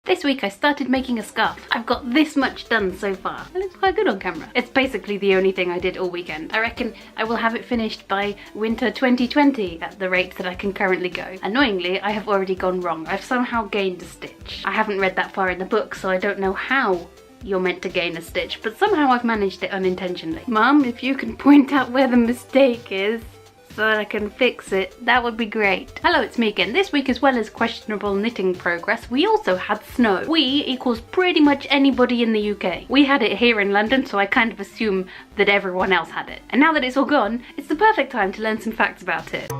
This week I started making a scarf. I've got this much done so far. It looks quite good on camera. It's basically the only thing I did all weekend. I reckon I will have it finished by winter 2020 at the rate that I can currently go. Annoyingly, I have already gone wrong. I've somehow gained a stitch. I haven't read that far in the book, so I don't know how you're meant to gain a stitch, but somehow I've managed it unintentionally. Mum, if you can point out where the mistake is, so that I can fix it, that would be great. Hello, it's me again. This week, as well as questionable knitting progress, we also had snow. We equals pretty much anybody in the UK. We had it here in London, so I kind of assume that everyone else had it. And now that it's all gone, it's the perfect time to learn some facts about it.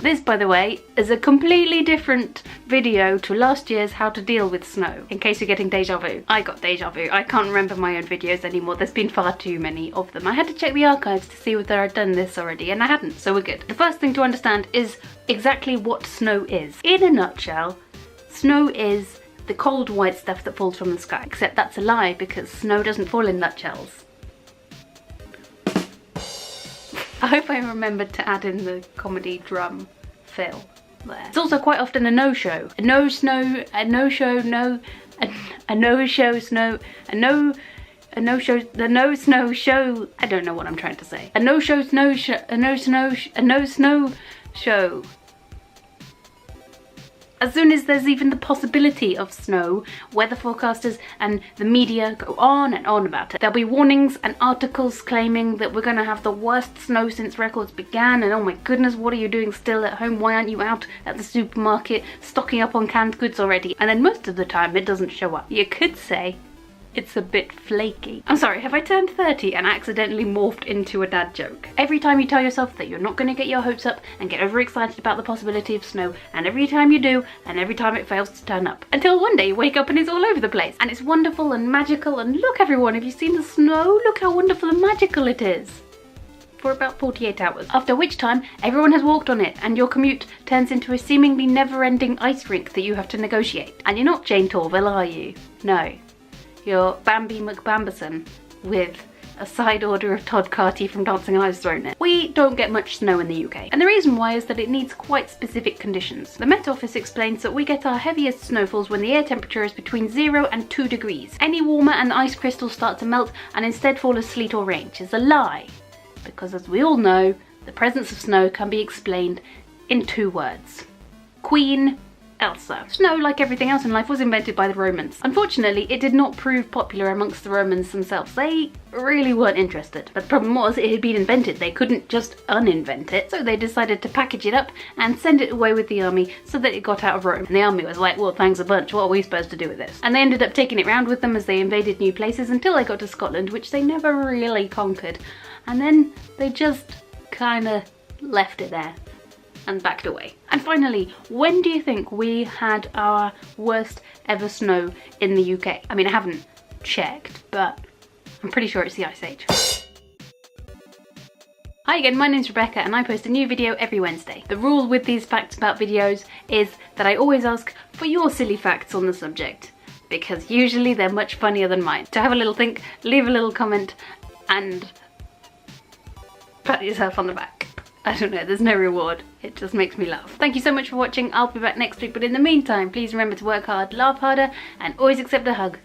This, by the way, is a completely different video to last year's How to Deal with Snow, in case you're getting deja vu. I got deja vu. I can't remember my own videos anymore. There's been far too many of them. I had to check the archives to see whether I'd done this already, and I hadn't, so we're good. The first thing to understand is exactly what snow is. In a nutshell, snow is the cold white stuff that falls from the sky. Except that's a lie, because snow doesn't fall in nutshells. I hope I remembered to add in the comedy drum fill there. It's also quite often a no-show. A no-snow, a no-show, no, a no-show snow, a no-show, the no-snow show. I don't know what I'm trying to say. A no-show snow show, a no-snow, a no-snow show. As soon as there's even the possibility of snow, weather forecasters and the media go on and on about it. There'll be warnings and articles claiming that we're going to have the worst snow since records began, and oh my goodness, what are you doing still at home? Why aren't you out at the supermarket stocking up on canned goods already? And then most of the time it doesn't show up. You could say it's a bit flaky. I'm sorry, have I turned 30 and accidentally morphed into a dad joke? Every time you tell yourself that you're not going to get your hopes up and get overexcited about the possibility of snow, and every time you do, and every time it fails to turn up. Until one day you wake up and it's all over the place. And it's wonderful and magical, and look everyone, have you seen the snow? Look how wonderful and magical it is. For about 48 hours. After which time, everyone has walked on it, and your commute turns into a seemingly never-ending ice rink that you have to negotiate. And you're not Jane Torville, are you? No. You're Bambi McBamberson with a side order of Todd Carty from Dancing on Ice thrown in. We don't get much snow in the UK, and the reason why is that it needs quite specific conditions. The Met Office explains that we get our heaviest snowfalls when the air temperature is between 0 and 2 degrees. Any warmer and the ice crystals start to melt and instead fall as sleet or rain, which is a lie, because as we all know, the presence of snow can be explained in 2 words. Queen Elsa. Snow, like everything else in life, was invented by the Romans. Unfortunately, it did not prove popular amongst the Romans themselves. They really weren't interested. But the problem was, it had been invented. They couldn't just uninvent it. So they decided to package it up and send it away with the army so that it got out of Rome. And the army was like, well, thanks a bunch. What are we supposed to do with this? And they ended up taking it round with them as they invaded new places until they got to Scotland, which they never really conquered. And then they just kind of left it there and backed away. And finally, when do you think we had our worst ever snow in the UK? I mean, I haven't checked, but I'm pretty sure it's the Ice Age. Hi again, my name's Rebecca and I post a new video every Wednesday. The rule with these facts about videos is that I always ask for your silly facts on the subject, because usually they're much funnier than mine. So have a little think, leave a little comment, and pat yourself on the back. I don't know, there's no reward. It just makes me laugh. Thank you so much for watching. I'll be back next week, but in the meantime, please remember to work hard, laugh harder, and always accept a hug.